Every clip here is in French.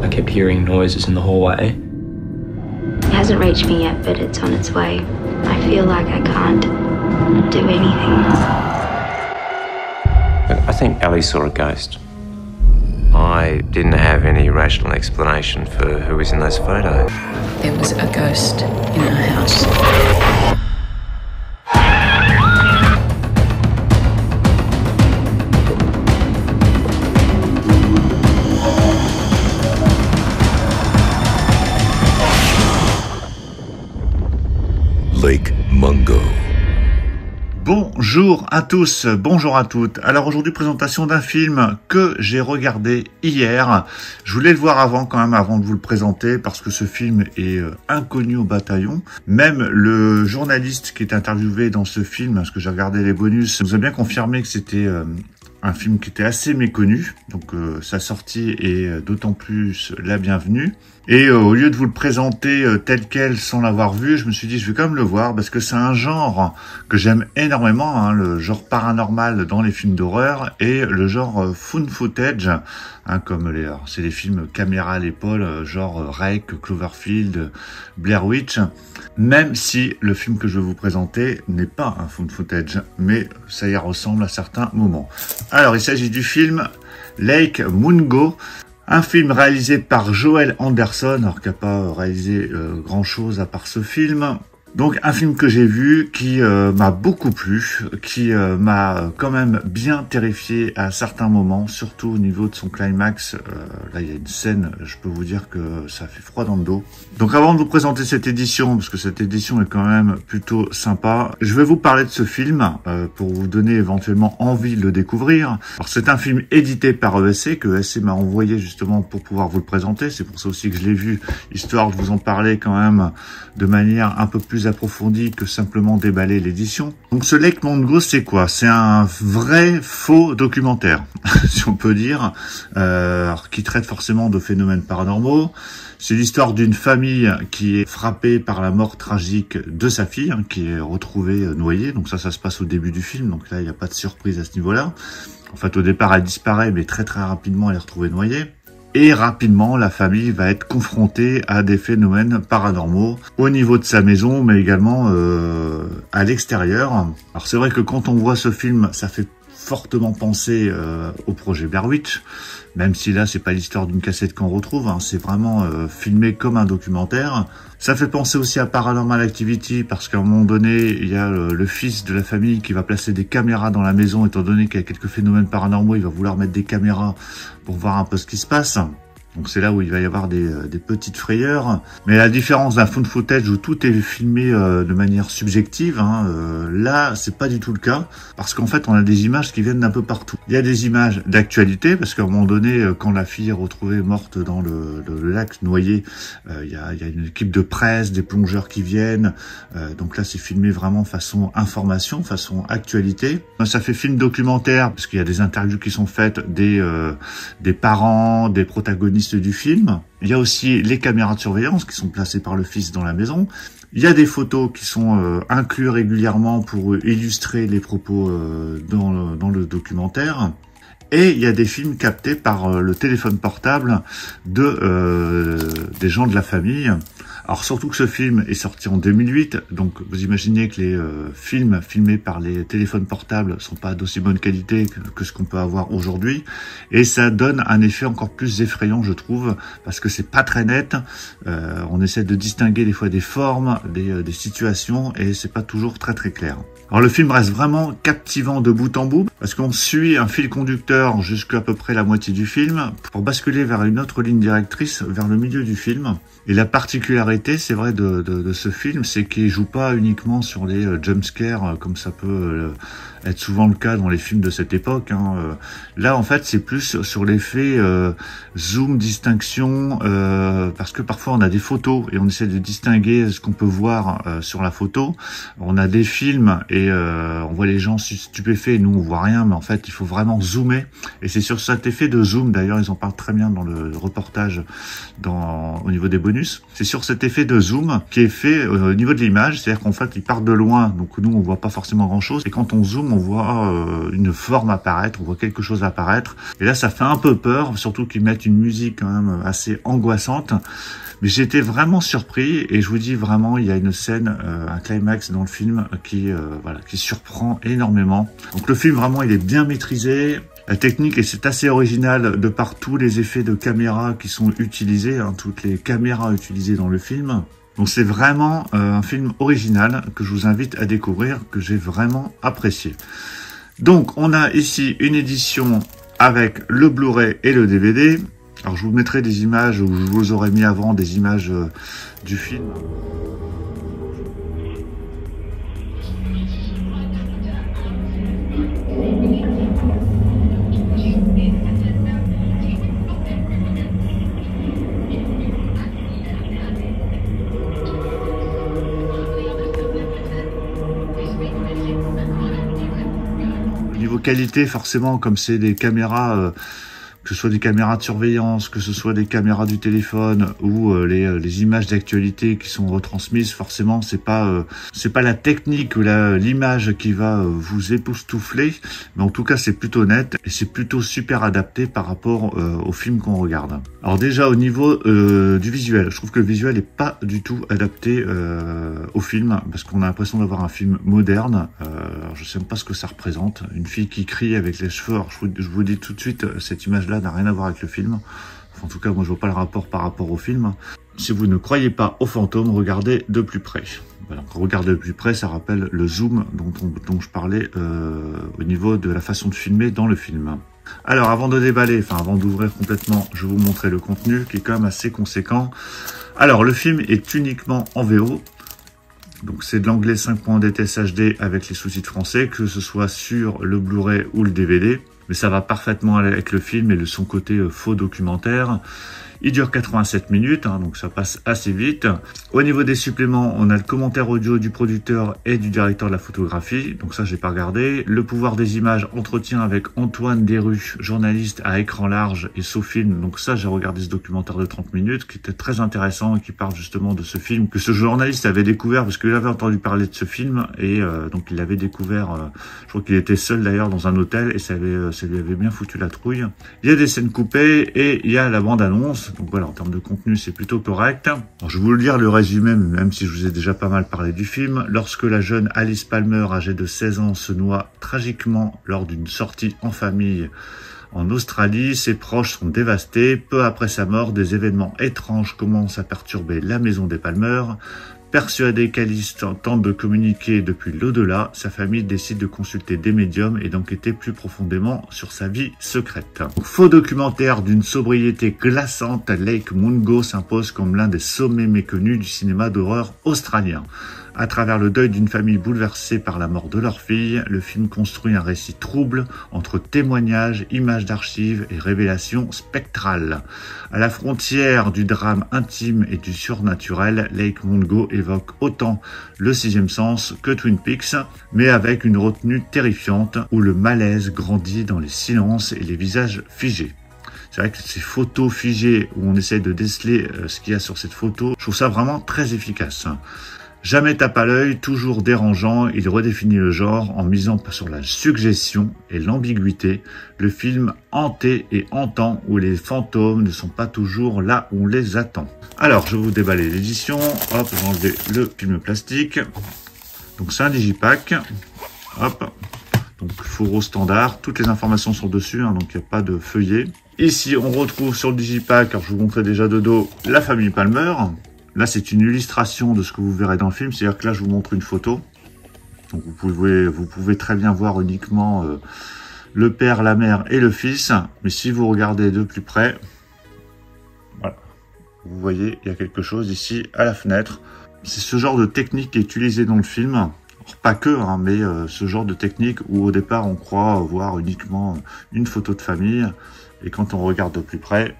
I kept hearing noises in the hallway. It hasn't reached me yet, but it's on its way. I feel like I can't do anything. I think Ellie saw a ghost. I didn't have any rational explanation for who was in those photos. There was a ghost in our house. Lake Mungo. Bonjour à tous, bonjour à toutes. Alors aujourd'hui, présentation d'un film que j'ai regardé hier. Je voulais le voir avant quand même, avant de vous le présenter, parce que ce film est inconnu au bataillon. Même le journaliste qui est interviewé dans ce film, parce que j'ai regardé les bonus, nous a bien confirmé que c'était un film qui était assez méconnu. Donc sa sortie est d'autant plus la bienvenue. Et au lieu de vous le présenter tel quel sans l'avoir vu, je me suis dit je vais quand même le voir parce que c'est un genre que j'aime énormément, hein, le genre paranormal dans les films d'horreur et le genre found footage, hein, comme c'est les films caméra à l'épaule, genre Rec, Cloverfield, Blair Witch. Même si le film que je vais vous présenter n'est pas un found footage, mais ça y ressemble à certains moments. Alors il s'agit du film Lake Mungo. Un film réalisé par Joel Anderson, alors qu'il n'a pas réalisé grand chose à part ce film. Donc un film que j'ai vu qui m'a beaucoup plu, qui m'a quand même bien terrifié à certains moments, surtout au niveau de son climax. Là il y a une scène, je peux vous dire que ça fait froid dans le dos. Donc avant de vous présenter cette édition, parce que cette édition est quand même plutôt sympa, je vais vous parler de ce film pour vous donner éventuellement envie de le découvrir. Alors c'est un film édité par ESC, que ESC m'a envoyé justement pour pouvoir vous le présenter. C'est pour ça aussi que je l'ai vu, histoire de vous en parler quand même de manière un peu plus approfondie que simplement déballer l'édition. Donc ce Lake Mungo, c'est quoi? C'est un vrai faux documentaire, si on peut dire, qui traite forcément de phénomènes paranormaux. C'est l'histoire d'une famille qui est frappée par la mort tragique de sa fille, hein, qui est retrouvée noyée. Donc ça se passe au début du film, donc là il n'y a pas de surprise à ce niveau-là. En fait au départ elle disparaît, mais très rapidement elle est retrouvée noyée. Et rapidement, la famille va être confrontée à des phénomènes paranormaux au niveau de sa maison, mais également à l'extérieur. Alors c'est vrai que quand on voit ce film, ça fait fortement penser au projet Blair Witch, même si là c'est pas l'histoire d'une cassette qu'on retrouve, hein, c'est vraiment filmé comme un documentaire. Ça fait penser aussi à Paranormal Activity parce qu'à un moment donné il y a le fils de la famille qui va placer des caméras dans la maison, étant donné qu'il y a quelques phénomènes paranormaux, il va vouloir mettre des caméras pour voir un peu ce qui se passe. Donc c'est là où il va y avoir des petites frayeurs. Mais la différence d'un found footage où tout est filmé de manière subjective, hein, là c'est pas du tout le cas. Parce qu'en fait on a des images qui viennent d'un peu partout. Il y a des images d'actualité, parce qu'à un moment donné, quand la fille est retrouvée morte dans le lac noyé, il y a une équipe de presse, des plongeurs qui viennent. Donc là c'est filmé vraiment façon information, façon actualité. Ça fait film documentaire, parce qu'il y a des interviews qui sont faites des parents, des protagonistes du film. Il y a aussi les caméras de surveillance qui sont placées par le fils dans la maison. Il y a des photos qui sont incluses régulièrement pour illustrer les propos dans le documentaire. Et il y a des films captés par le téléphone portable des gens de la famille. Alors surtout que ce film est sorti en 2008, donc vous imaginez que les films filmés par les téléphones portables sont pas d'aussi bonne qualité que ce qu'on peut avoir aujourd'hui, et ça donne un effet encore plus effrayant, je trouve, parce que c'est pas très net. On essaie de distinguer des fois des formes, des situations, et c'est pas toujours très clair. Alors le film reste vraiment captivant de bout en bout, parce qu'on suit un fil conducteur jusqu'à peu près la moitié du film, pour basculer vers une autre ligne directrice, vers le milieu du film. Et la particularité, c'est vrai, de ce film, c'est qu'il joue pas uniquement sur les jumpscares, comme ça peut être souvent le cas dans les films de cette époque, hein. Là, en fait, c'est plus sur l'effet zoom, distinction, parce que parfois on a des photos et on essaie de distinguer ce qu'on peut voir sur la photo. On a des films et on voit les gens stupéfaits, et nous on voit rien, mais en fait il faut vraiment zoomer. Et c'est sur cet effet de zoom, d'ailleurs ils en parlent très bien dans le reportage au niveau des bonus. C'est sur cet effet de zoom qui est fait au niveau de l'image, c'est-à-dire qu'en fait, il part de loin, donc nous, on voit pas forcément grand-chose, et quand on zoome, on voit une forme apparaître, on voit quelque chose apparaître, et là, ça fait un peu peur, surtout qu'ils mettent une musique quand même assez angoissante. Mais j'ai été vraiment surpris et je vous dis vraiment, il y a une scène, un climax dans le film qui surprend énormément. Donc le film vraiment, il est bien maîtrisé. La technique, et c'est assez original de par tous les effets de caméra qui sont utilisés, hein, toutes les caméras utilisées dans le film. Donc c'est vraiment un film original que je vous invite à découvrir, que j'ai vraiment apprécié. Donc on a ici une édition avec le Blu-ray et le DVD. Alors je vous mettrai des images, ou je vous aurais mis avant des images du film. Au niveau qualité, forcément, comme c'est des caméras... que ce soit des caméras de surveillance, que ce soit des caméras du téléphone ou les images d'actualité qui sont retransmises, forcément c'est pas la technique ou l'image qui va vous époustoufler, mais en tout cas c'est plutôt net et c'est plutôt super adapté par rapport au film qu'on regarde. Alors déjà au niveau du visuel, je trouve que le visuel est pas du tout adapté au film parce qu'on a l'impression d'avoir un film moderne. Alors je sais même pas ce que ça représente, une fille qui crie avec les cheveux. Alors, je vous dis tout de suite, cette image-là n'a rien à voir avec le film. Enfin, en tout cas, moi, je vois pas le rapport par rapport au film. Si vous ne croyez pas aux fantômes, regardez de plus près. Voilà, regardez de plus près, ça rappelle le zoom dont je parlais au niveau de la façon de filmer dans le film. Alors, avant de déballer, enfin, avant d'ouvrir complètement, je vais vous montrer le contenu qui est quand même assez conséquent. Alors, le film est uniquement en VO. Donc c'est de l'anglais 5.DTS HD avec les sous-titres français, que ce soit sur le Blu-ray ou le DVD. Mais ça va parfaitement avec le film et son côté faux documentaire. Il dure 87 minutes, hein, donc ça passe assez vite. Au niveau des suppléments, on a le commentaire audio du producteur et du directeur de la photographie. Donc ça, j'ai pas regardé. Le pouvoir des images, entretien avec Antoine Desrues, journaliste à écran large et Sofilm. Donc ça, j'ai regardé ce documentaire de 30 minutes qui était très intéressant et qui parle justement de ce film que ce journaliste avait découvert parce qu'il avait entendu parler de ce film et donc il l'avait découvert. Je crois qu'il était seul d'ailleurs dans un hôtel et ça lui avait bien foutu la trouille. Il y a des scènes coupées et il y a la bande-annonce. Donc voilà, en termes de contenu, c'est plutôt correct. Alors, je vais vous le lire, le résumé, même si je vous ai déjà pas mal parlé du film. Lorsque la jeune Alice Palmer, âgée de 16 ans, se noie tragiquement lors d'une sortie en famille en Australie, ses proches sont dévastés. Peu après sa mort, des événements étranges commencent à perturber la maison des Palmer. Persuadée qu'Alice tente de communiquer depuis l'au-delà, sa famille décide de consulter des médiums et d'enquêter plus profondément sur sa vie secrète. Faux documentaire d'une sobriété glaçante, Lake Mungo s'impose comme l'un des sommets méconnus du cinéma d'horreur australien. À travers le deuil d'une famille bouleversée par la mort de leur fille, le film construit un récit trouble entre témoignages, images d'archives et révélations spectrales. À la frontière du drame intime et du surnaturel, Lake Mungo évoque autant le sixième sens que Twin Peaks, mais avec une retenue terrifiante où le malaise grandit dans les silences et les visages figés. C'est vrai que ces photos figées où on essaie de déceler ce qu'il y a sur cette photo, je trouve ça vraiment très efficace. Jamais tape à l'œil, toujours dérangeant, il redéfinit le genre en misant sur la suggestion et l'ambiguïté. Le film hanté et hantant où les fantômes ne sont pas toujours là où on les attend. Alors, je vais vous déballer l'édition. Hop, j'ai enlevé le film plastique. Donc c'est un digipack. Hop. Donc fourreau standard. Toutes les informations sont dessus, hein, donc il n'y a pas de feuillet. Ici, on retrouve sur le digipack, alors je vous montrais déjà de dos, la famille Palmer. Là, c'est une illustration de ce que vous verrez dans le film. C'est-à-dire que là, je vous montre une photo. Donc, vous pouvez très bien voir uniquement le père, la mère et le fils. Mais si vous regardez de plus près, voilà, vous voyez, il y a quelque chose ici à la fenêtre. C'est ce genre de technique qui est utilisé dans le film. Alors, pas que, hein, mais ce genre de technique où au départ, on croit voir uniquement une photo de famille. Et quand on regarde de plus près...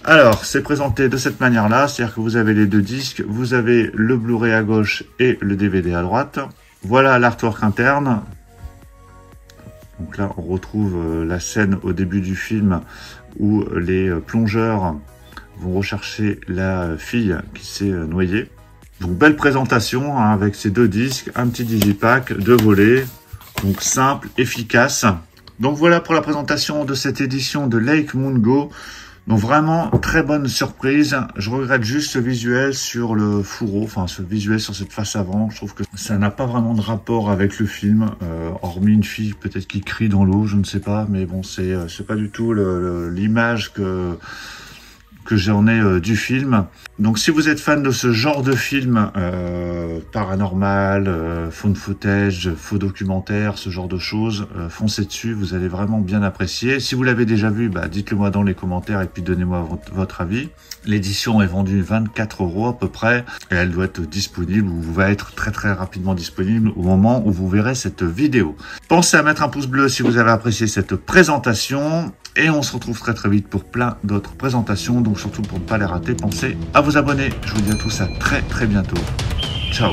Alors, c'est présenté de cette manière-là, c'est-à-dire que vous avez les deux disques, vous avez le Blu-ray à gauche et le DVD à droite. Voilà l'artwork interne. Donc là, on retrouve la scène au début du film où les plongeurs vont rechercher la fille qui s'est noyée. Donc belle présentation hein, avec ces 2 disques, un petit digipack, 2 volets, donc simple, efficace. Donc voilà pour la présentation de cette édition de Lake Mungo. Donc vraiment très bonne surprise. Je regrette juste ce visuel sur le fourreau, enfin ce visuel sur cette face avant. Je trouve que ça n'a pas vraiment de rapport avec le film, hormis une fille peut-être qui crie dans l'eau, je ne sais pas. Mais bon, c'est pas du tout l'image que j'en ai du film. Donc si vous êtes fan de ce genre de film paranormal, found footage, faux documentaire, ce genre de choses, foncez dessus, vous allez vraiment bien apprécier. Si vous l'avez déjà vu, bah, dites-le moi dans les commentaires et puis donnez-moi votre avis. L'édition est vendue 24 € à peu près et elle doit être disponible ou va être très rapidement disponible au moment où vous verrez cette vidéo. Pensez à mettre un pouce bleu si vous avez apprécié cette présentation et on se retrouve très vite pour plein d'autres présentations. Donc surtout pour ne pas les rater, pensez à vous abonner. Je vous dis à tous à très bientôt. Ciao.